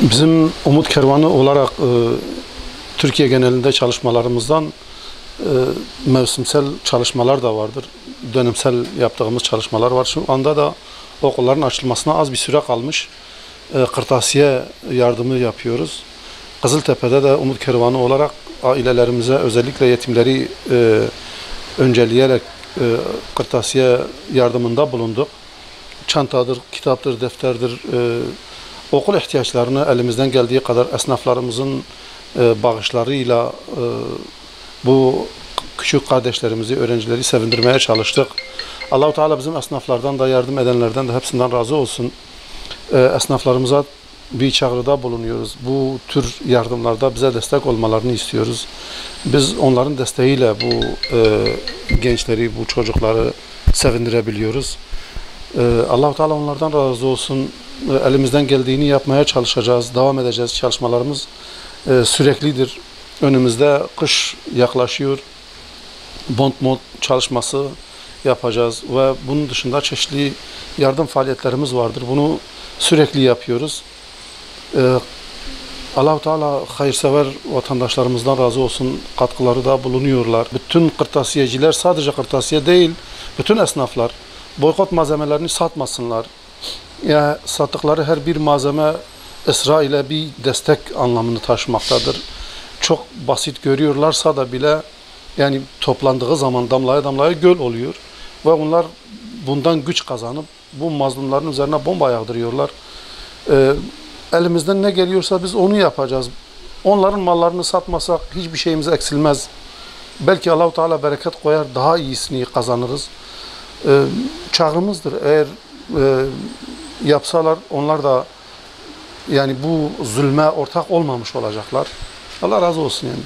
Bizim Umut Kervanı olarak Türkiye genelinde çalışmalarımızdan mevsimsel çalışmalar da vardır. Dönemsel yaptığımız çalışmalar var. Şu anda da okulların açılmasına az bir süre kalmış. Kırtasiye yardımı yapıyoruz. Kızıltepe'de de Umut Kervanı olarak ailelerimize, özellikle yetimleri önceleyerek kırtasiye yardımında bulunduk. Çantadır, kitaptır, defterdir, okul ihtiyaçlarını elimizden geldiği kadar esnaflarımızın bağışlarıyla bu küçük kardeşlerimizi, öğrencileri sevindirmeye çalıştık. Allah-u Teala bizim esnaflardan da, yardım edenlerden de hepsinden razı olsun. Esnaflarımıza bir çağrıda bulunuyoruz. Bu tür yardımlarda bize destek olmalarını istiyoruz. Biz onların desteğiyle bu gençleri, bu çocukları sevindirebiliyoruz. Allah-u Teala onlardan razı olsun. Elimizden geldiğini yapmaya çalışacağız, devam edeceğiz. Çalışmalarımız süreklidir. Önümüzde kış yaklaşıyor. Bond çalışması yapacağız ve bunun dışında çeşitli yardım faaliyetlerimiz vardır. Bunu sürekli yapıyoruz. Allah-u Teala hayırsever vatandaşlarımızdan razı olsun, katkıları da bulunuyorlar. Bütün kırtasiyeciler, sadece kırtasiye değil, bütün esnaflar boykot malzemelerini satmasınlar. Yani sattıkları her bir malzeme İsrail'e bir destek anlamını taşımaktadır. Çok basit görüyorlarsa da bile yani toplandığı zaman damlaya damlaya göl oluyor ve onlar bundan güç kazanıp bu mazlumların üzerine bomba yağdırıyorlar. Elimizden ne geliyorsa biz onu yapacağız. Onların mallarını satmasak hiçbir şeyimiz eksilmez. Belki Allah-u Teala bereket koyar, daha iyisini kazanırız. Çağrımızdır. Eğer yapsalar onlar da yani bu zulme ortak olmamış olacaklar. Allah razı olsun yani.